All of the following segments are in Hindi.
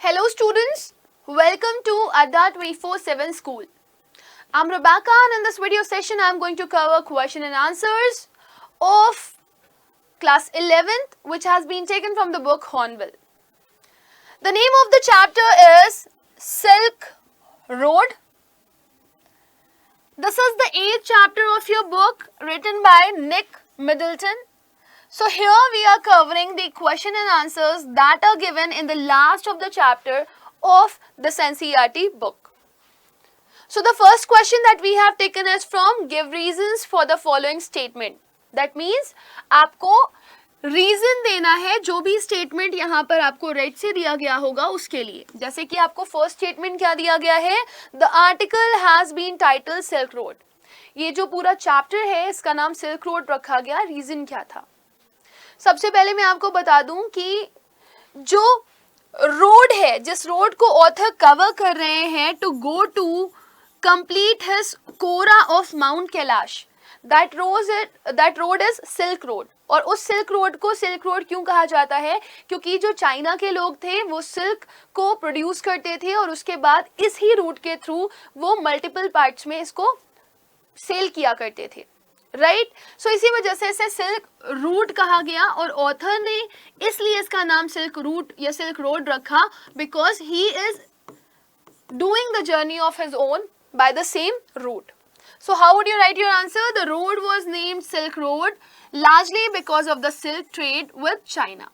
Hello students, welcome to Adda 24/7 School. I'm Rebecca and in this video session I'm going to cover question and answers of class 11th which has been taken from the book Hornbill. The name of the chapter is Silk Road. This is the 8th chapter of your book written by Nick Middleton. So here we are covering the question and answers that are given in the last of the chapter of the NCERT book. So the first question that we have taken is from give reasons for the following statement. That means आपको रीजन देना है जो भी स्टेटमेंट यहाँ पर आपको रेड से दिया गया होगा उसके लिए. जैसे कि आपको फर्स्ट स्टेटमेंट क्या दिया गया है, the article has been title silk road. ये जो पूरा चैप्टर है इसका नाम सिल्क रोड रखा गया. रीजन क्या था? सबसे पहले मैं आपको बता दूं कि जो रोड है, जिस रोड को ऑथर कवर कर रहे हैं to go to complete his kora of mount Kailash, that road is silk road. और उस सिल्क रोड को सिल्क रोड क्यों कहा जाता है? क्योंकि जो चाइना के लोग थे वो सिल्क को प्रोड्यूस करते थे और उसके बाद इस ही रूट के थ्रू वो मल्टीपल पार्ट्स में इसको सेल किया करते थे. राइट सो इसी वजह से इसे सिल्क रूट कहा गया और ऑथर ने इसलिए इसका नाम सिल्क रूट या सिल्क रोड रखा because he is doing the journey of his own by the same route. So how would you write your answer? The road was named silk road largely because of the silk trade with China.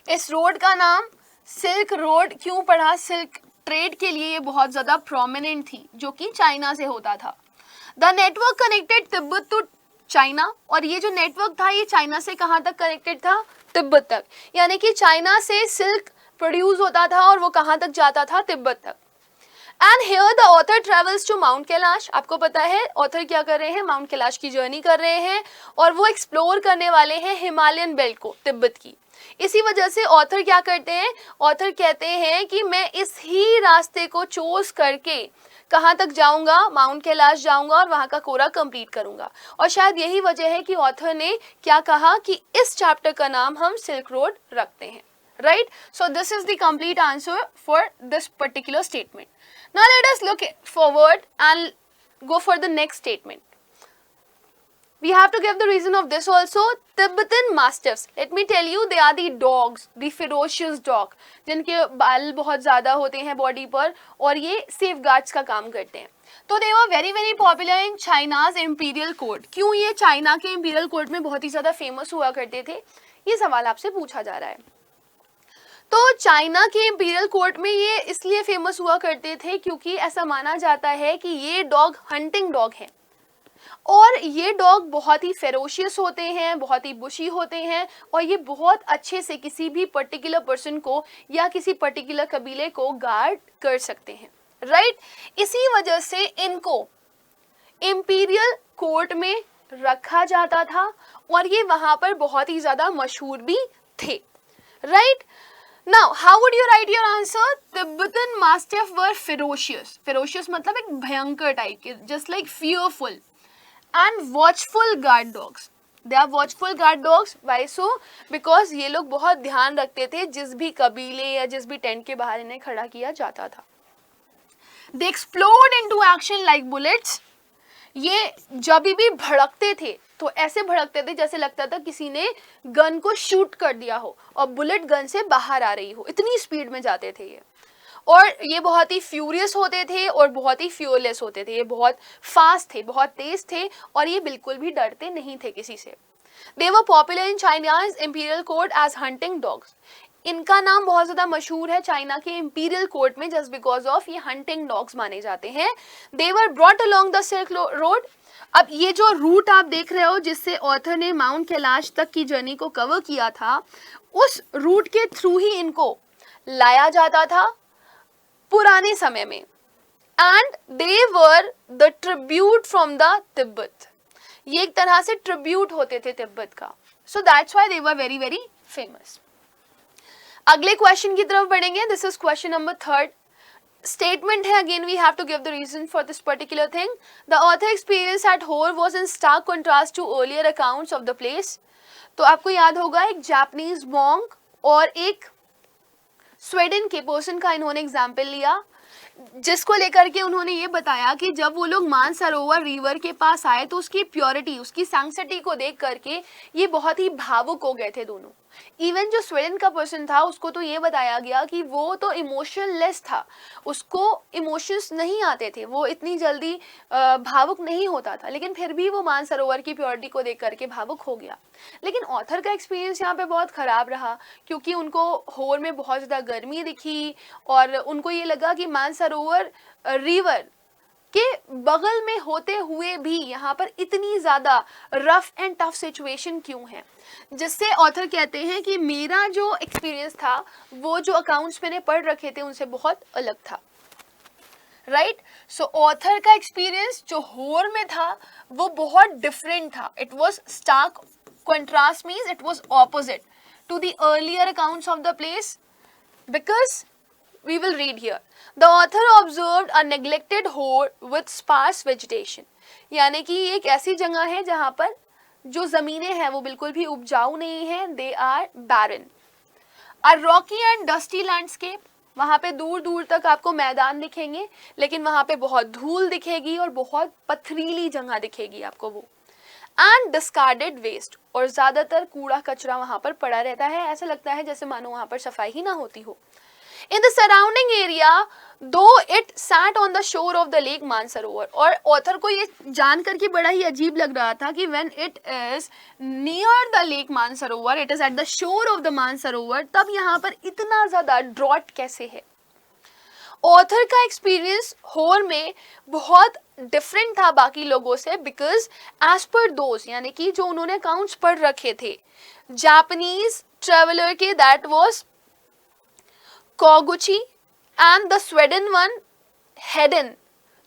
इस रोड का नाम सिल्क रोड क्यों पड़ा? सिल्क ट्रेड के लिए ये बहुत ज्यादा प्रोमिनेंट थी जो कि चाइना से होता था. The network connected Tibet to China. और ये जो नेटवर्क था ये चाइना से कहाँ तक कनेक्टेड था? तिब्बत तक. यानी कि चाइना से सिल्क प्रोड्यूस होता था और वो कहाँ तक जाता था? तिब्बत तक. And here the author travels to mount Kailash. आपको पता है ऑथर क्या कर रहे हैं? माउंट कैलाश की जर्नी कर रहे हैं और वो एक्सप्लोर करने वाले हैं हिमालयन बेल्ट को, तिब्बत की. इसी वजह से ऑथर क्या करते हैं? ऑथर कहते हैं कि मैं इस ही रास्ते को चूज करके कहाँ तक जाऊंगा? माउंट कैलाश जाऊंगा और वहां का कोरा कंप्लीट करूंगा. और शायद यही वजह है कि ऑथर ने क्या कहा कि इस चैप्टर का नाम हम सिल्क रोड रखते हैं. Right so this is the complete answer for this particular statement. Now let us look forward and go for the next statement. We have to give the reason of this also. Tibetan Mastiffs, let me tell you, they are the dogs, the ferocious dog, जिनके बाल बहुत ज़्यादा होते हैं बॉडी पर और ये सेफ गार्ड्स का काम करते हैं. तो they were very very popular in China's imperial court. क्यों ये चाइना के imperial court में बहुत ही ज़्यादा फेमस हुआ करते थे? ये सवाल आपसे पूछा जा रहा है. तो चाइना के इंपीरियल कोर्ट में ये इसलिए फेमस हुआ करते थे क्योंकि ऐसा माना जाता है कि ये डॉग हंटिंग डॉग हैं और ये डॉग बहुत ही फेरोशियस होते हैं, बहुत ही बुशी होते हैं और ये बहुत अच्छे से किसी भी पर्टिकुलर पर्सन को या किसी पर्टिकुलर कबीले को गार्ड कर सकते हैं. राइट इसी वजह से इनको इंपीरियल कोर्ट में रखा जाता था और ये वहां पर बहुत ही ज्यादा मशहूर भी थे. Right Now, how would you write your answer? Tibetan Mastiff were ferocious. Ferocious मतलब एक भयंकर टाइप के, just like fearful and watchful guard dogs. They are watchful guard dogs. Why so? Because ये लोग बहुत ध्यान रखते थे जिस भी कबीले या जिस भी टेंट के बाहर इन्हें खड़ा किया जाता था. They explode into action like bullets. ये जब भी भड़कते थे तो ऐसे भड़कते थे जैसे लगता था किसी ने गन को शूट कर दिया हो और बुलेट गन से बाहर आ रही हो, इतनी स्पीड में जाते थे ये. और ये बहुत ही फ्यूरियस होते थे और बहुत ही फ्यूरलेस होते थे. ये बहुत फास्ट थे, बहुत तेज थे और ये बिल्कुल भी डरते नहीं थे किसी से. They were popular in China's imperial court as hunting dogs. इनका नाम बहुत ज़्यादा मशहूर है चाइना के इंपीरियल कोर्ट में जस्ट बिकॉज ऑफ ये हंटिंग डॉग्स माने जाते हैं. They were brought along the silk road. अब ये जो रूट आप देख रहे हो जिससे ऑथर ने माउंट कैलाश तक की जर्नी को कवर किया था, उस रूट के थ्रू ही इनको लाया जाता था पुराने समय में. And they were the tribute from the Tibet. ये एक तरह से ट्रिब्यूट होते थे तिब्बत का. So that's why they were very very famous. अगले क्वेश्चन की तरफ बढ़ेंगे. This is question number 3. Statement है, again we have to give the reason for this particular thing. The author experience at Hor was in stark contrast to earlier accounts of the place. तो आपको याद होगा एक जापानीज मॉन्क और एक स्वीडन के पर्सन का इन्होंने एग्जाम्पल लिया, जिसको लेकर के उन्होंने ये बताया कि जब वो लोग मानसरोवर रिवर के पास आए तो उसकी प्योरिटी, उसकी सैंक्टिटी को देख करके ये बहुत ही भावुक हो गए थे दोनों। इवन जो स्वीडन का पर्सन था उसको तो ये बताया गया कि वो तो इमोशनलेस था, उसको इमोशंस नहीं आते थे, वो इतनी जल्दी भावुक नहीं होता था, लेकिन फिर भी वो मानसरोवर की प्योरिटी को देख करके भावुक हो गया। लेकिन ऑथर का एक्सपीरियंस यहाँ पे बहुत ख़राब रहा, क्योंकि उनको होर में बहुत ज़्यादा गर्मी दिखी और उनको ये लगा कि मानसरोवर रिवर के बगल में होते हुए भी यहाँ पर इतनी ज़्यादा रफ एंड टफ सिचुएशन क्यों है, जिससे ऑथर कहते हैं कि मेरा जो एक्सपीरियंस था वो जो अकाउंट्स मैंने पढ़ रखे थे उनसे बहुत अलग था। राइट, सो ऑथर का एक्सपीरियंस जो होर में था वो बहुत डिफरेंट था। It was stark contrast, means it was opposite to the earlier accounts of the place, because we will read here. The author observed a neglected horde with sparse vegetation, यानी कि एक ऐसी जगह है जहाँ पर जो ज़मीनें हैं वो बिल्कुल भी उपजाऊ नहीं है, they are barren. A rocky and dusty landscape, वहाँ पे दूर दूर तक आपको मैदान दिखेंगे लेकिन वहाँ पे बहुत धूल दिखेगी और बहुत पथरीली जगह दिखेगी आपको वो। एंड डिस्कार्डेड वेस्ट, और ज़्यादातर कूड़ा कचरा वहाँ पर पड़ा रहता है, ऐसा लगता है जैसे मानो वहाँ पर सफाई ही ना होती हो। इन द सराउंडिंग एरिया दो it sat on the shore of the lake Mansarovar, और ऑथर को ये जान करके बड़ा ही अजीब लग रहा था कि when it is near the lake Mansarovar, it is at the shore of the Mansarovar, तब यहाँ पर इतना ज़्यादा ड्रॉट कैसे है। ऑथर का एक्सपीरियंस होर में बहुत डिफरेंट था बाकी लोगों से, बिकॉज एज पर दोज, यानी कि जो उन्होंने अकाउंट्स पढ़ रखे थे जापानीज ट्रेवलर के, that was Kawaguchi and the Sweden one Hedin,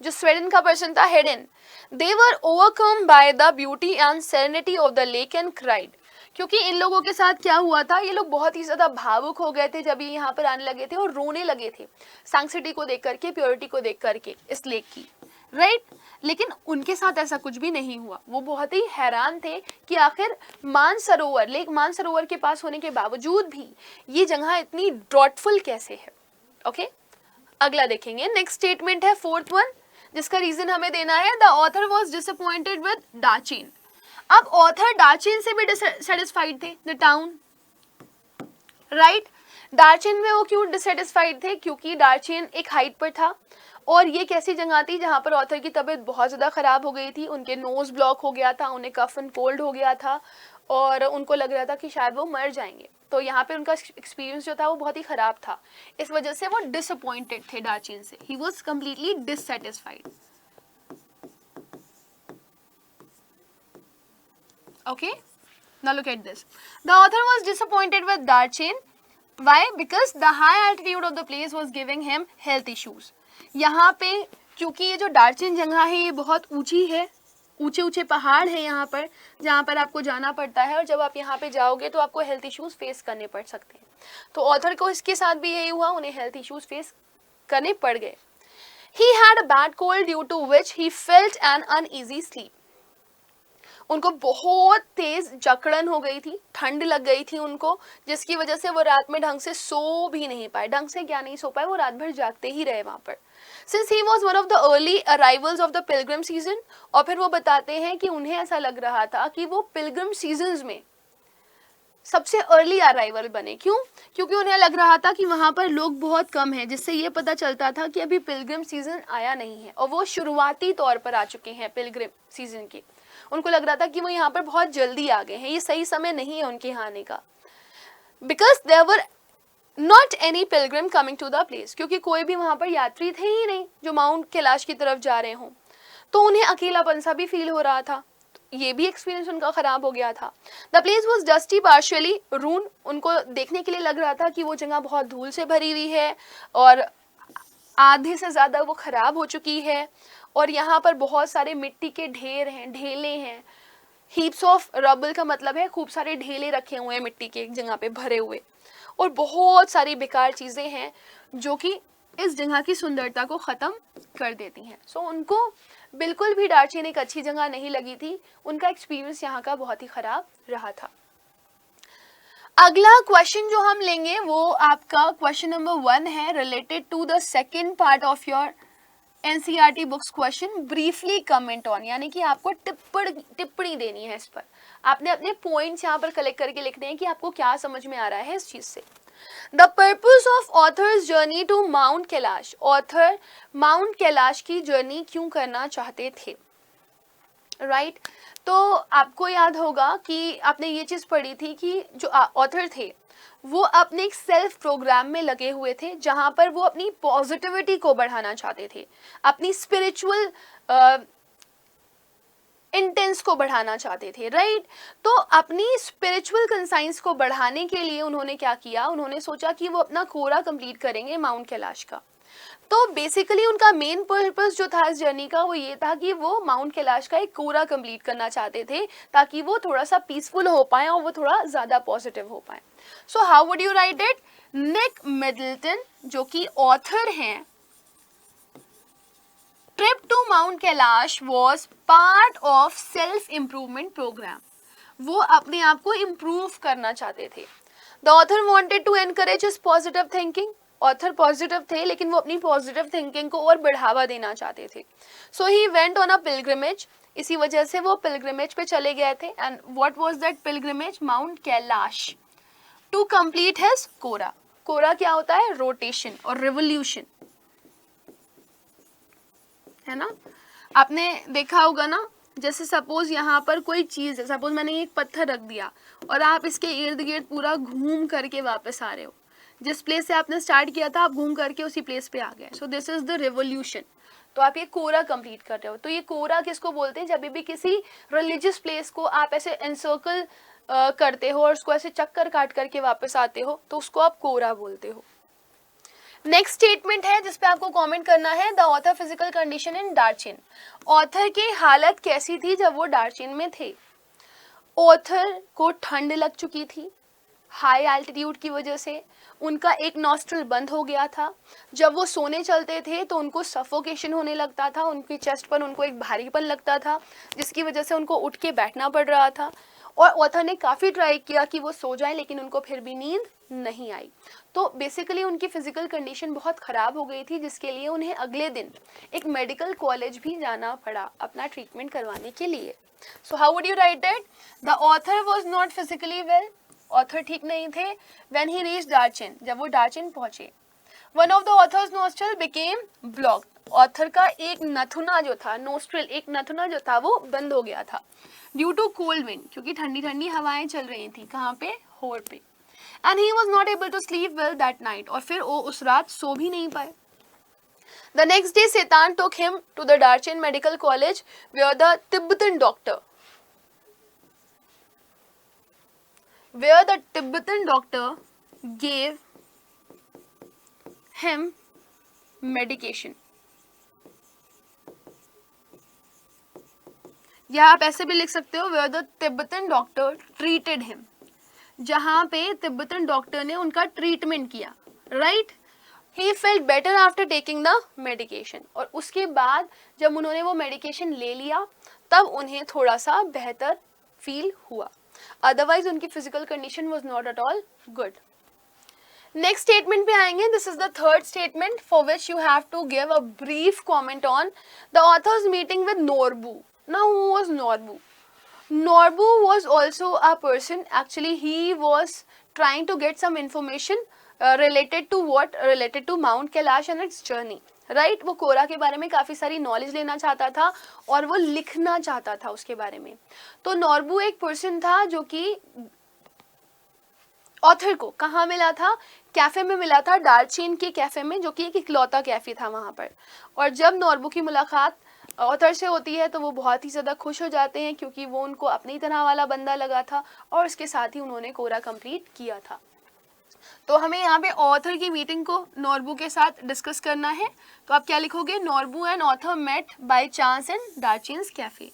जो स्वीडन का पर्सन था Hedin, they were overcome by the beauty and serenity of the lake and cried, क्योंकि इन लोगों के साथ क्या हुआ था, ये लोग बहुत ही ज़्यादा भावुक हो गए थे जब ये यहाँ पर आने लगे थे और रोने लगे थे सैंक्टिटी को देख करके, प्योरिटी को देख करके इस लेक की। राइट, लेकिन उनके साथ ऐसा कुछ भी नहीं हुआ। वो बहुत ही हैरान थे कि आखिर मानसरोवर, लेक मानसरोवर के पास होने के बावजूद भी ये जगह इतनी ड्रॉटफुल कैसे है। ओके, अगला देखेंगे। नेक्स्ट स्टेटमेंट है फोर्थ वन, जिसका रीजन हमें देना है, the author was disappointed with Darchen. अब ऑथर डाचिन से भी डिससेटिस्फाइड थे, द टाउन। राइट, डार्चिन में वो क्यों डिससेटिस्फाइड थे, क्योंकि डार्चिन एक हाइट पर था और ये कैसी जगह थी जहाँ पर ऑथर की तबीयत बहुत ज़्यादा ख़राब हो गई थी, उनके नोज ब्लॉक हो गया था, उन्हें कफ एंड कोल्ड हो गया था और उनको लग रहा था कि शायद वो मर जाएंगे। तो यहाँ पे उनका एक्सपीरियंस जो था वो बहुत ही ख़राब था, इस वजह से वो डिसअपॉइंटेड थे डार्चिन से। He was completely dissatisfied. Okay, now look at this. The author was disappointed with Darchin. Why? Because the high altitude of the place was giving him health issues. यहाँ पे क्योंकि ये जो डार्चिन जगह है ये बहुत ऊंची है, ऊंचे ऊंचे पहाड़ है यहाँ पर, जहाँ पर आपको जाना पड़ता है और जब आप यहाँ पे जाओगे तो आपको हेल्थ इश्यूज फेस करने पड़ सकते हैं। तो ऑथर को इसके साथ भी यही हुआ, उन्हें हेल्थ इश्यूज फेस करने पड़ गए। He had a bad cold due to which he felt an uneasy sleep. उनको बहुत तेज जकड़न हो गई थी, ठंड लग गई थी उनको, जिसकी वजह से वो रात में ढंग से सो भी नहीं पाए। ढंग से क्या नहीं सो पाए, वो रात भर जागते ही रहे वहाँ पर। Since he was one of the early arrivals of the Pilgrim season, और फिर वो बताते हैं कि उन्हें ऐसा लग रहा था कि वो पिलग्रिम सीजन्स में सबसे अर्ली अराइवल बने। क्यों? क्योंकि उन्हें लग रहा था कि वहाँ पर लोग बहुत कम हैं, जिससे ये पता चलता था कि अभी पिलग्रिम सीजन आया नहीं है और वो शुरुआती तौर पर आ चुके हैं पिलग्रिम सीजन के। उनको लग रहा था कि वो यहाँ पर बहुत जल्दी आ गए हैं, ये सही समय नहीं है उनके यहाँ आने का। Because there were not any pilgrim coming to the place, क्योंकि कोई भी वहाँ पर यात्री थे ही नहीं जो माउंट कैलाश की तरफ जा रहे हों, तो उन्हें अकेलापन सा भी फील हो रहा था। ये भी एक्सपीरियंस उनका खराब हो गया था। The place was dusty partially ruin, उनको देखने के लिए लग रहा था कि वो जगह बहुत धूल से भरी हुई है और आधे से ज़्यादा वो खराब हो चुकी है, और यहाँ पर बहुत सारे मिट्टी के ढेर हैं, ढेले हैं। हीप्स ऑफ रबल का मतलब है खूब सारे ढेले रखे हुए हैं मिट्टी के एक जगह पे भरे हुए, और बहुत सारी बेकार चीज़ें हैं जो कि इस जगह की सुंदरता को ख़त्म कर देती हैं। सो उनको बिल्कुल भी डार्चिन एक अच्छी जगह नहीं लगी थी, उनका एक्सपीरियंस यहाँ का बहुत ही ख़राब रहा था। अगला क्वेश्चन जो हम लेंगे वो आपका क्वेश्चन नंबर 1 है, related to the second part of your NCERT books question. Briefly comment on, यानी कि आपको टिप्पणी देनी है इस पर। आपने अपने पॉइंट्स यहाँ पर कलेक्ट करके लिखने हैं कि आपको क्या समझ में आ रहा है इस चीज से। The purpose of author's journey to mount Kailash, author mount Kailash की जर्नी क्यों करना चाहते थे, राइट तो आपको याद होगा कि आपने ये चीज पढ़ी थी कि जो ऑथर थे वो अपने एक सेल्फ प्रोग्राम में लगे हुए थे, जहां पर वो अपनी पॉजिटिविटी को बढ़ाना चाहते थे, अपनी स्पिरिचुअल इंटेंस को बढ़ाना चाहते थे, राइट तो अपनी स्पिरिचुअल कंसाइंस को बढ़ाने के लिए उन्होंने क्या किया, उन्होंने सोचा कि वो अपना कोरा कंप्लीट करेंगे माउंट कैलाश का। तो बेसिकली उनका मेन पर्पस जो था इस जर्नी का वो ये था कि वो माउंट कैलाश का एक कोरा कंप्लीट करना चाहते थे, ताकि वो थोड़ा सा पीसफुल हो पाए और वो थोड़ा ज्यादा पॉजिटिव हो पाए। So how would you write it? Nick Middleton जो कि ऑथर हैं, trip to mount Kailash was part of self improvement programme. वो अपने आप को इम्प्रूव करना चाहते थे। The author wanted to encourage his positive thinking, author positive थे लेकिन वो अपनी पॉजिटिव थिंकिंग को और बढ़ावा देना चाहते थे। So he went on a pilgrimage, इसी वजह से वो पिलग्रिमेज पे चले गए थे। And what was that pilgrimage? Mount Kailash, to complete his kora. Kora क्या होता है? रोटेशन और रिवोल्यूशन, है ना। आपने देखा होगा ना, जैसे सपोज यहाँ पर कोई चीज है, सपोज मैंने एक पत्थर रख दिया और आप इसके इर्द गिर्द पूरा घूम करके वापस आ रहे हो, जिस प्लेस से आपने स्टार्ट किया था आप घूम करके उसी प्लेस पे आ गए। So this is the revolution. तो आप ये कोरा कंप्लीट कर रहे हो। तो ये कोरा किसको बोलते हैं? जब भी किसी रिलीजियस प्लेस को आप ऐसे एनसर्कल करते हो और उसको ऐसे चक्कर काट करके वापस आते हो तो उसको आप कोरा बोलते हो। नेक्स्ट स्टेटमेंट है जिसपे आपको कमेंट करना है, the author physical condition in Darchen. Author की हालत कैसी थी जब वो डार्चिन में थे? ऑथर को ठंड लग चुकी थी हाई एल्टीट्यूड की वजह से, उनका एक नॉस्ट्रल बंद हो गया था। जब वो सोने चलते थे तो उनको सफोकेशन होने लगता था, उनकी चेस्ट पर उनको एक भारीपन लगता था जिसकी वजह से उनको उठ के बैठना पड़ रहा था। और ऑथर ने काफ़ी ट्राई किया कि वो सो जाए लेकिन उनको फिर भी नींद नहीं आई। तो बेसिकली उनकी फिजिकल कंडीशन बहुत ख़राब हो गई थी, जिसके लिए उन्हें अगले दिन एक मेडिकल कॉलेज भी जाना पड़ा अपना ट्रीटमेंट करवाने के लिए। सो how would you write it? The author was not physically well, author ठीक नहीं थे। व्हेन ही रीच्ड डार्चिन, जब वो डार्चिन पहुंचे। One of the author's nostril became blocked, author का एक नथुना जो था, नोस्ट्रल एक नथुना जो था वो बंद हो गया था, ड्यू टू कोल्ड विंड, क्योंकि ठंडी ठंडी हवाएं चल रही थी। कहाँ पे? होर पे। And he was not able to sleep well that night, और फिर वो उस रात सो भी नहीं पाए। The next day Tsetan took him to the Darchen medical college where the Tibetan doctor gave him medication। या आप ऐसे भी लिख सकते हो, where the Tibetan doctor treated him, जहां पे तिब्बतन डॉक्टर ने उनका ट्रीटमेंट किया, right. He felt better after taking the medication, और उसके बाद जब उन्होंने वो मेडिकेशन ले लिया तब उन्हें थोड़ा सा बेहतर फील हुआ। अदरवाइज उनकी physical condition was not at all good. Next statement पे आएंगे। This is the third statement for which you have to give a brief comment on the author's meeting with Norbu. Now who was Norbu? Norbu was also a person, actually he was trying to get some information related to what? Related to Mount Kailash and its journey, right? वो कोरा के बारे में काफ़ी सारी नॉलेज लेना चाहता था और वो लिखना चाहता था उसके बारे में। तो नॉर्बू एक पर्सन था जो कि ऑथर को कहाँ मिला था? कैफे में मिला था, डार्चिन के कैफे में, जो कि एक इकलौता कैफे था वहाँ पर। और जब नॉर्बू की मुलाकात ऑथर से होती है तो वो बहुत ही ज़्यादा खुश हो जाते हैं, क्योंकि वो उनको अपनी तरह वाला बंदा लगा था और उसके साथ ही उन्होंने कोरा कंप्लीट किया था। तो हमें यहाँ पे ऑथर की मीटिंग को नॉर्बू के साथ डिस्कस करना है। तो आप क्या लिखोगे? Norbu and author met by chance in Darchen's cafe,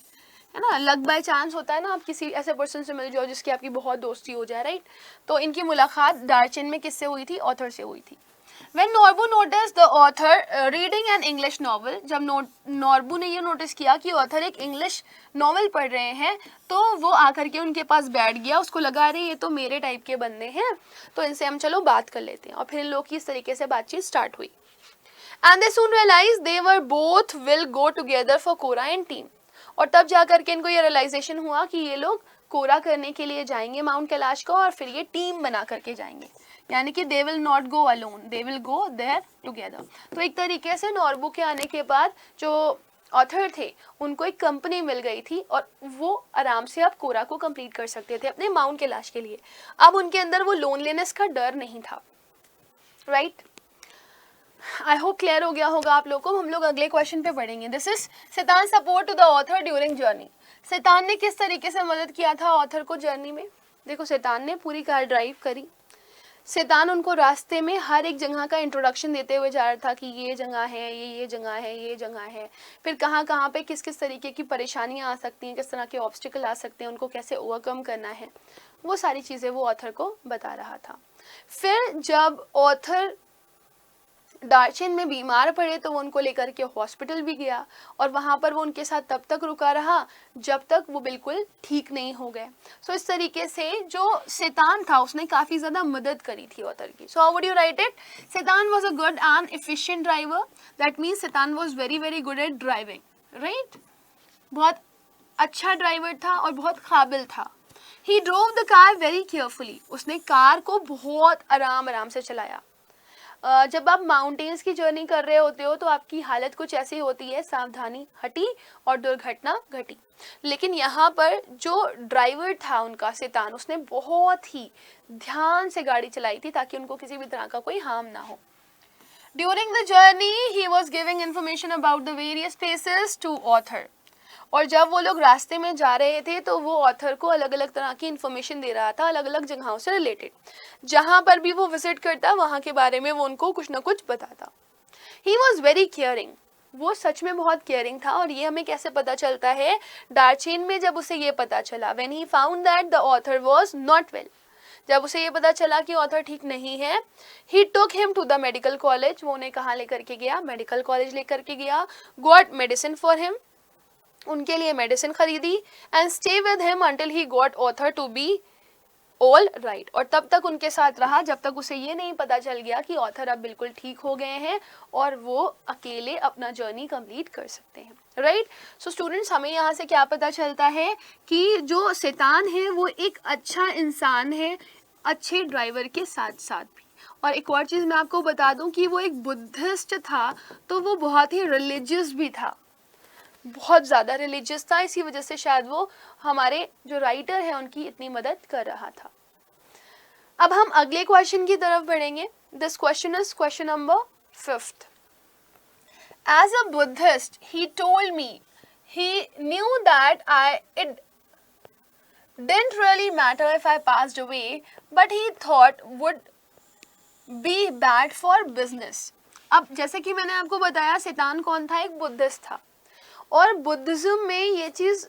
है ना। लक बाय चांस होता है ना, आप किसी ऐसे पर्सन से मिल जाओ जिसकी आपकी बहुत दोस्ती हो जाए, राइट। तो इनकी मुलाकात डार्चिन में किससे हुई थी? ऑथर से हुई थी। When Norbu noticed the author reading an English novel, जब नॉर्बू ने ये नोटिस किया कि ऑथर एक इंग्लिश नॉवल पढ़ रहे हैं, तो वो आकर के उनके पास बैठ गया. उसको लगा अरे ये तो मेरे टाइप के बंदे हैं, तो इनसे हम चलो बात कर लेते हैं. और फिर इन लोग की इस तरीके से बातचीत स्टार्ट हुई. And they soon realized they were both will go together for Quora and team. और तब जाकर के इनको ये रियलाइजेशन हुआ कि ये लोग कोरा करने के लिए जाएंगे माउंट कैलाश को, और फिर ये टीम बना करके जाएंगे, यानी कि they will not go alone, they will go there together. तो एक तरीके से नॉर्बू के आने के बाद जो ऑथर थे उनको एक कंपनी मिल गई थी, और वो आराम से अब कोरा को कंप्लीट कर सकते थे अपने माउंट कैलाश के लिए. अब उनके अंदर वो लोनलीनेस का डर नहीं था. राइट, आई होप क्लियर हो गया होगा आप लोग को. हम लोग अगले क्वेश्चन पे पढ़ेंगे. दिस इज शैतान support to the author during journey. शैतान ने किस तरीके से मदद किया था ऑथर को जर्नी में. देखो, शैतान ने पूरी कार ड्राइव करी. शैतान उनको रास्ते में हर एक जगह का इंट्रोडक्शन देते हुए जा रहा था कि ये जगह है, ये जगह है, ये जगह है, फिर कहाँ कहाँ पे किस किस तरीके की परेशानियाँ आ सकती हैं, किस तरह के ऑब्स्टिकल आ सकते हैं, उनको कैसे ओवरकम करना है, वो सारी चीज़ें वो ऑथर को बता रहा था. फिर जब ऑथर दार्चेन में बीमार पड़े तो वो उनको लेकर के हॉस्पिटल भी गया, और वहाँ पर वो उनके साथ तब तक रुका रहा जब तक वो बिल्कुल ठीक नहीं हो गए. सो इस तरीके से जो शैतान था उसने काफ़ी ज़्यादा मदद करी थी ऑथर की. So how would you write it. Tsetan was a good and efficient driver. That means Tsetan was very very good at driving. Right, बहुत अच्छा ड्राइवर था और बहुत काबिल था. He drove the car very carefully. उसने कार को बहुत आराम से चलाया. जब आप माउंटेन्स की जर्नी कर रहे होते हो तो आपकी हालत कुछ ऐसी होती है, सावधानी हटी और दुर्घटना घटी. लेकिन यहाँ पर जो ड्राइवर था उनका शैतान, उसने बहुत ही ध्यान से गाड़ी चलाई थी ताकि उनको किसी भी तरह का कोई हार्म ना हो. During the journey he was giving information about the various places to author. और जब वो लोग रास्ते में जा रहे थे तो वो ऑथर को अलग अलग तरह की इन्फॉर्मेशन दे रहा था, अलग अलग जगहों से रिलेटेड. जहाँ पर भी वो विजिट करता वहाँ के बारे में वो उनको कुछ ना कुछ बताता. He was very caring. वो सच में बहुत केयरिंग था. और ये हमें कैसे पता चलता है. दार्चेन में जब उसे ये पता चला, when he found that the author was not well, जब उसे ये पता चला कि ऑथर ठीक नहीं है, he took him to the medical college. वो उन्हें कहाँ लेकर के गया, मेडिकल कॉलेज लेकर के गया. गॉट मेडिसिन फॉर हिम, उनके लिए मेडिसिन खरीदी. And stay with him until he got author to be all right. और तब तक उनके साथ रहा जब तक उसे ये नहीं पता चल गया कि ऑथर अब बिल्कुल ठीक हो गए हैं और वो अकेले अपना जर्नी कंप्लीट कर सकते हैं. राइट. सो स्टूडेंट्स, हमें यहाँ से क्या पता चलता है कि जो शैतान है वो एक अच्छा इंसान है, अच्छे ड्राइवर के साथ साथ भी. और एक और चीज़ मैं आपको बता दूं कि वो एक बुद्धिस्ट था, तो वो बहुत ही रिलीजियस भी था, बहुत ज़्यादा रिलीजियस था. इसी वजह से शायद वो हमारे जो राइटर हैं उनकी इतनी मदद कर रहा था. अब हम अगले क्वेश्चन की तरफ बढ़ेंगे. This question is question number 5th. As a Buddhist, he told me he knew that it didn't really matter if I passed away, but he thought would be bad for business. अब जैसे कि मैंने आपको बताया, शैतान कौन था, एक बुद्धिस्ट था. और बुद्धिज्म में ये चीज़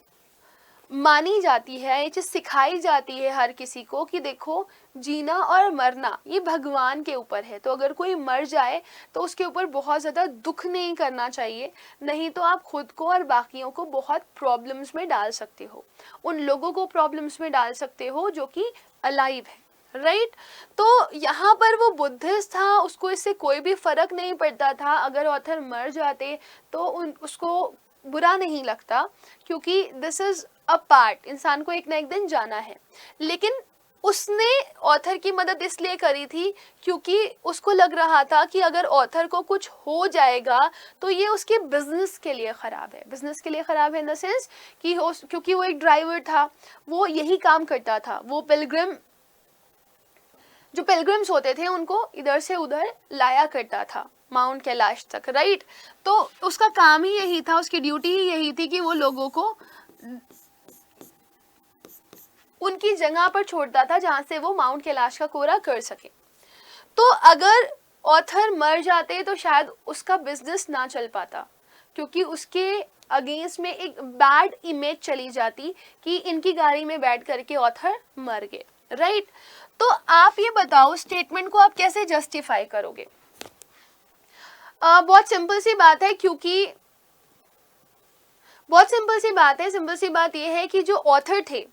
मानी जाती है, ये चीज़ सिखाई जाती है हर किसी को कि देखो, जीना और मरना ये भगवान के ऊपर है. तो अगर कोई मर जाए तो उसके ऊपर बहुत ज़्यादा दुख नहीं करना चाहिए, नहीं तो आप खुद को और बाकियों को बहुत प्रॉब्लम्स में डाल सकते हो. उन लोगों को प्रॉब्लम्स में डाल सकते हो जो कि अलाइव है. राइट. तो यहाँ पर वो बुद्धिस्ट था, उसको इससे कोई भी फर्क नहीं पड़ता था अगर ऑथर मर जाते तो उसको बुरा नहीं लगता, क्योंकि दिस इज अ पार्ट, इंसान को एक ना एक दिन जाना है. लेकिन उसने ऑथर की मदद इसलिए करी थी क्योंकि उसको लग रहा था कि अगर ऑथर को कुछ हो जाएगा तो ये उसके बिजनेस के लिए ख़राब है. बिजनेस के लिए ख़राब है इन द सेंस कि क्योंकि वो एक ड्राइवर था, वो यही काम करता था. वो जो पिलग्रिम्स होते थे उनको इधर से उधर लाया करता था माउंट कैलाश तक. राइट. तो उसका काम ही यही था, उसकी ड्यूटी ही यही थी कि वो लोगों को उनकी जगह पर छोड़ता था जहां से वो माउंट कैलाश का कोरा कर सके. तो अगर ऑथर मर जाते तो शायद उसका बिजनेस ना चल पाता, क्योंकि उसके अगेंस्ट में एक बैड इमेज चली जाती कि इनकी गाड़ी में बैठ करके ऑथर मर गए. राइट. तो आप ये बताओ, स्टेटमेंट को आप कैसे जस्टिफाई करोगे. बहुत सिंपल सी बात है, क्योंकि बहुत सिंपल सी बात है। सिंपल सी बात ये है कि जो ऑथर थे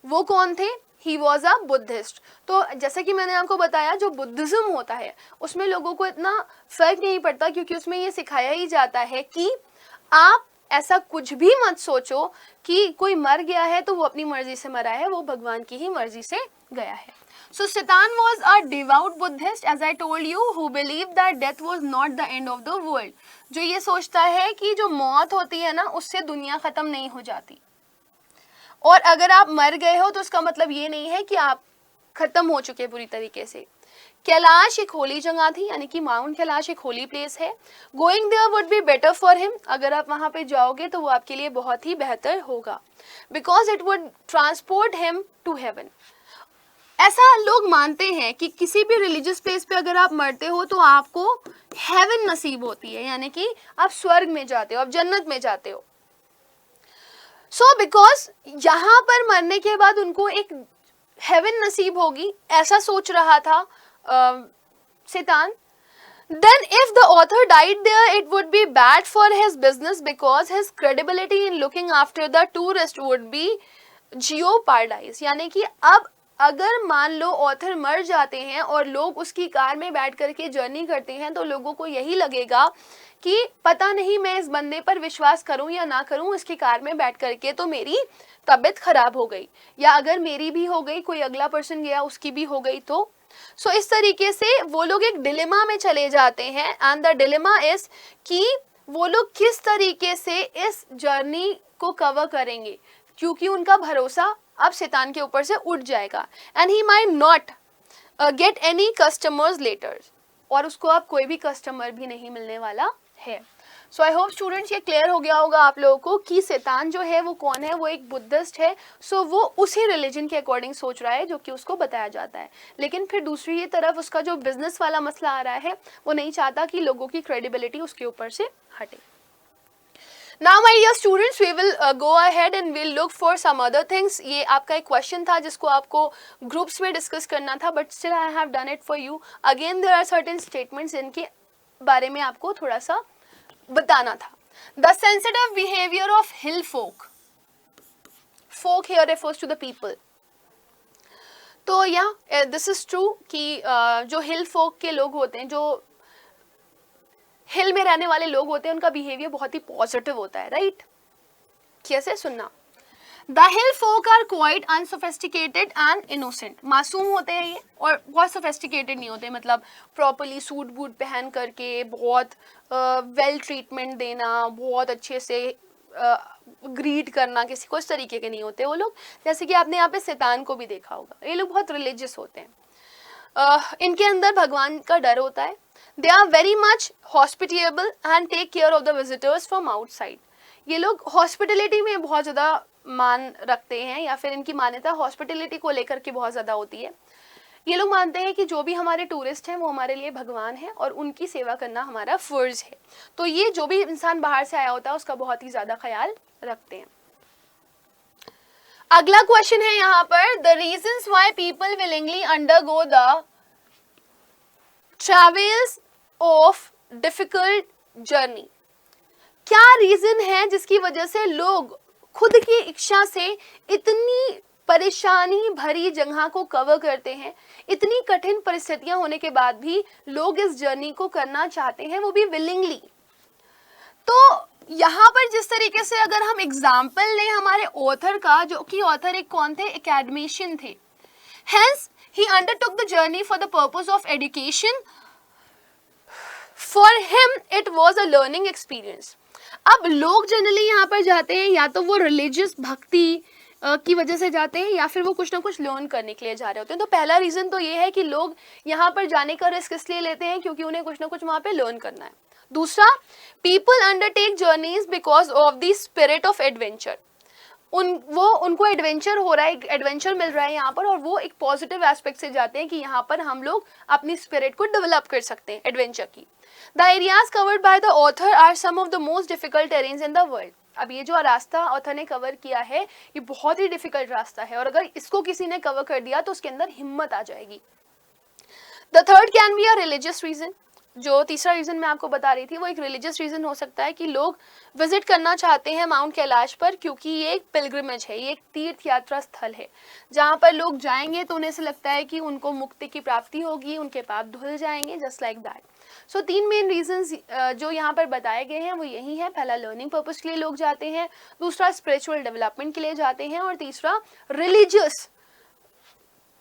वो कौन थे? He was a Buddhist. तो जैसे कि मैंने आपको बताया, जो बुद्धिज्म होता है उसमें लोगों को इतना फर्क नहीं पड़ता, क्योंकि उसमें ये सिखाया ही जाता है कि आप ऐसा कुछ भी मत सोचो कि कोई मर गया है तो वो अपनी मर्जी से मरा है, वो भगवान की ही मर्जी से गया है। So Satan was a devout Buddhist, as I told you, who believed that death was not the end of the world. जो ये सोचता है कि जो मौत होती है ना, उससे दुनिया खत्म नहीं हो जाती, और अगर आप मर गए हो तो उसका मतलब ये नहीं है कि आप खत्म हो चुके पूरी तरीके से। कैलाश एक होली जगह थी, यानी कि माउंट कैलाश एक होली प्लेस है। Going there would be better for him, अगर आप वहां पे जाओगे तो वो आपके लिए बहुत ही बेहतर होगा, because it would transport him to heaven. ऐसा लोग मानते हैं कि किसी भी रिलीजियस प्लेस पे अगर आप मरते हो तो आपको हेवन नसीब होती है, यानी कि आप स्वर्ग में जाते हो, आप जन्नत में जाते हो। सो बिकॉज यहाँ पर मरने के बाद उनको एक हेवन नसीब होगी, ऐसा सोच रहा था शैतान। Then if the author died there, it would be bad for his business because his credibility in looking after the tourist would be jeopardized। यानी कि अब अगर मान लो ऑथर मर जाते हैं और लोग उसकी कार में बैठ करके जर्नी करते हैं, तो लोगों को यही लगेगा कि पता नहीं मैं इस बंदे पर विश्वास करूं या ना करूं, इसकी कार में बैठ करके तो मेरी तबीयत खराब हो गई, या अगर मेरी भी हो गई, कोई अगला पर्सन गया उसकी भी हो गई तो। सो इस तरीके से वो लोग एक डिलेमा में चले जाते हैं, एंड द डिलेमा इज कि वो लोग किस तरीके से इस जर्नी को कवर करेंगे, क्योंकि उनका भरोसा अब शैतान के ऊपर से उठ जाएगा, and he might not get any customers later, और उसको अब कोई भी कस्टमर भी नहीं मिलने वाला है। सो आई होप स्टूडेंट्स ये क्लियर हो गया होगा आप लोगों को कि शैतान जो है वो कौन है, वो एक बुद्धिस्ट है। सो वो उसी रिलीजन के अकॉर्डिंग सोच रहा है जो कि उसको बताया जाता है, लेकिन फिर दूसरी ही तरफ उसका जो बिजनेस वाला मसला आ रहा है, वो नहीं चाहता कि लोगों की क्रेडिबिलिटी उसके ऊपर से हटे। Now my dear students, we will go ahead and we'll look for some other things. ये आपका एक क्वेश्चन था जिसको आपको ग्रुप्स में डिस्कस करना था, but still I have done it for you. Again there are certain statements जिनके बारे में आपको थोड़ा सा बताना था। The sensitive behaviour of hill folk, folk here refers to the people. तो या दिस इज ट्रू कि जो हिल फोक के लोग होते हैं, जो हिल में रहने वाले लोग होते हैं, उनका बिहेवियर बहुत ही पॉजिटिव होता है, राइट? कैसे? सुनना। The hill folk are quite unsophisticated and innocent. मासूम होते हैं ये, और बहुत सोफिस्टिकेटेड नहीं होते, मतलब प्रॉपरली सूट बूट पहन करके बहुत वेल ट्रीटमेंट देना, बहुत अच्छे से ग्रीट करना किसी को, इस तरीके के नहीं होते वो लोग। जैसे कि आपने यहाँ पे शैतान को भी देखा होगा, ये लोग बहुत रिलीजियस होते हैं, इनके अंदर भगवान का डर होता है। They are very much hospitable and take care of the visitors from outside। ये लोग हॉस्पिटलिटी में बहुत ज़्यादा मान रखते हैं, या फिर इनकी मान्यता हॉस्पिटलिटी को लेकर के बहुत ज़्यादा होती है। ये लोग मानते हैं कि जो भी हमारे टूरिस्ट हैं वो हमारे लिए भगवान है, और उनकी सेवा करना हमारा फर्ज है। तो ये जो भी इंसान बाहर से आया होता है उसका बहुत ही ज़्यादा ख्याल रखते हैं। अगला क्वेश्चन है यहाँ पर, the reasons why people willingly undergo the travels of difficult journey. क्या रीजन है जिसकी वजह से लोग खुद की इच्छा से इतनी परेशानी भरी जगह को कवर करते हैं, इतनी कठिन परिस्थितियां होने के बाद भी लोग इस जर्नी को करना चाहते हैं, वो भी विलिंगली। तो यहाँ पर जिस तरीके से अगर हम एग्जाम्पल लें हमारे ऑथर का, जो कि ऑथर एक कौन थे? एकेडमिशियन थे। Hence, he undertook the journey for the purpose of education. For him, it was a learning experience. अब लोग जनरली यहाँ पर जाते हैं, या तो वो रिलीजियस भक्ति की वजह से जाते हैं, या फिर वो कुछ ना कुछ लर्न करने के लिए जा रहे होते हैं। तो पहला रीजन तो ये है कि लोग यहाँ पर जाने का रिस्क इसलिए लेते हैं क्योंकि उन्हें कुछ ना कुछ वहाँ पे लर्न करना है। दूसरा, people undertake journeys because of the spirit of adventure. उनको एडवेंचर हो रहा है, एडवेंचर मिल रहा है यहाँ पर, और वो एक पॉजिटिव एस्पेक्ट से जाते हैं कि यहाँ पर हम लोग अपनी स्पिरिट को डेवलप कर सकते हैं एडवेंचर की। The areas covered by the author are some of the most difficult terrains in the world. अब ये जो रास्ता ऑथर ने कवर किया है, ये बहुत ही डिफिकल्ट रास्ता है, और अगर इसको किसी ने कवर कर दिया तो उसके अंदर हिम्मत आ जाएगी। The third can be a religious reason. जो तीसरा रीज़न मैं आपको बता रही थी वो एक रिलीजियस रीज़न हो सकता है कि लोग विजिट करना चाहते हैं माउंट कैलाश पर, क्योंकि ये एक पिलग्रिमेज है, ये एक तीर्थ यात्रा स्थल है जहाँ पर लोग जाएंगे तो उन्हें ऐसा लगता है कि उनको मुक्ति की प्राप्ति होगी, उनके पाप धुल जाएंगे, just like that. So 3 main reasons जो यहाँ पर बताए गए हैं वो यही है। पहला लर्निंग पर्पस के लिए लोग जाते हैं, दूसरा स्पिरिचुअल डेवलपमेंट के लिए जाते हैं, और तीसरा रिलीजियस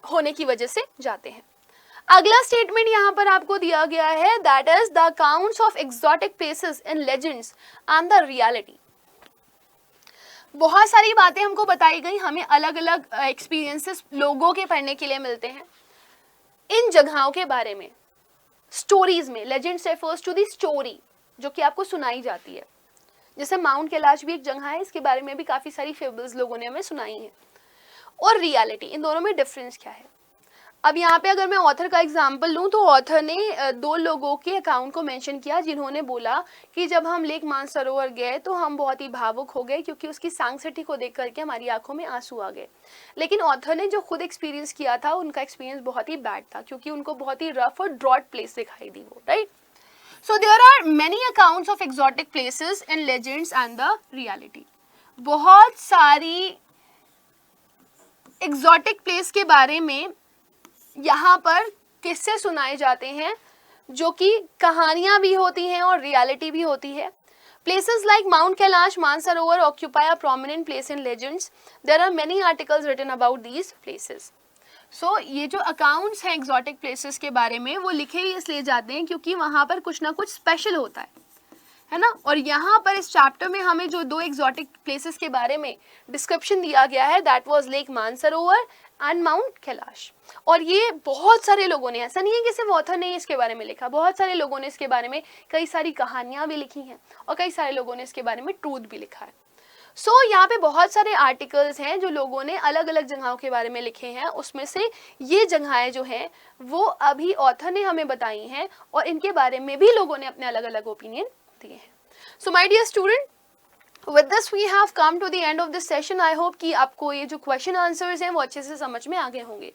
होने की वजह से जाते हैं। अगला स्टेटमेंट यहाँ पर आपको दिया गया है, that is the accounts of exotic places in legends and the reality. बहुत सारी बातें हमको बताई गई, हमें अलग अलग एक्सपीरियंसेस लोगों के पढ़ने के लिए मिलते हैं इन जगहों के बारे में, स्टोरीज में। Legends refers to the story जो कि आपको सुनाई जाती है, जैसे माउंट कैलाश भी एक जगह है, इसके बारे में भी काफी सारी फेबल्स लोगों ने हमें सुनाई हैं। और रियलिटी, इन दोनों में डिफरेंस क्या है? अब यहाँ पे अगर मैं ऑथर का एग्जाम्पल लूँ तो ऑथर ने 2 लोगों के अकाउंट को मेंशन किया जिन्होंने बोला कि जब हम लेक मानसरोवर गए तो हम बहुत ही भावुक हो गए क्योंकि उसकी सैंक्टिटी को देख करके हमारी आंखों में आंसू आ गए। लेकिन ऑथर ने जो खुद एक्सपीरियंस किया था, उनका एक्सपीरियंस बहुत ही बैड था क्योंकि उनको बहुत ही रफ और ड्रॉट प्लेस दिखाई दी वो, right. So there are many accounts of exotic places in legends and the reality. बहुत सारी एक्सोटिक प्लेस के बारे में यहाँ पर किस्से सुनाए जाते हैं जो कि कहानियां भी होती हैं और रियलिटी भी होती है। Places like Mount Kailash, Mansarovar occupy a prominent place in legends. There are many articles written about these places. So ये जो अकाउंट्स हैं एक्सोटिक प्लेसेस के बारे में वो लिखे ही इसलिए जाते हैं क्योंकि वहाँ पर कुछ ना कुछ स्पेशल होता है ना। और यहाँ पर इस चैप्टर में हमें जो 2 एक्सोटिक प्लेसेस के बारे में डिस्क्रिप्शन दिया गया है, that was lake Mansarovar and mount Kailash. और ये बहुत सारे लोगों ने, ऐसा नहीं है कि सिर्फ ऑथर ने इसके बारे में लिखा, बहुत सारे लोगों ने इसके बारे में कई सारी कहानियां भी लिखी हैं और कई सारे लोगों ने इसके बारे में ट्रूथ भी लिखा है। सो यहाँ पे बहुत सारे आर्टिकल्स हैं जो लोगों ने अलग अलग जगहों के बारे में लिखे हैं, उसमें से ये जगहें जो हैं वो अभी ऑथर ने हमें बताई हैं और इनके बारे में भी लोगों ने अपने अलग अलग ओपिनियन दिए हैं। So my dear student, with this we have come to the end of this session. I hope कि आपको ये जो क्वेश्चन आंसर्स हैं वो अच्छे से समझ में आ गए होंगे।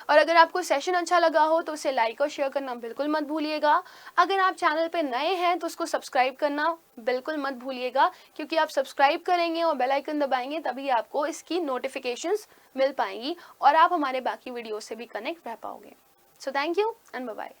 और अगर आपको सेशन अच्छा लगा हो तो उसे लाइक और शेयर करना बिल्कुल मत भूलिएगा। अगर आप चैनल पे नए हैं तो उसको सब्सक्राइब करना बिल्कुल मत भूलिएगा, क्योंकि आप सब्सक्राइब करेंगे और बेल आइकन दबाएंगे तभी आपको इसकी नोटिफिकेशंस मिल पाएंगी और आप हमारे बाकी वीडियो से भी कनेक्ट रह पाओगे। So thank you and bye bye.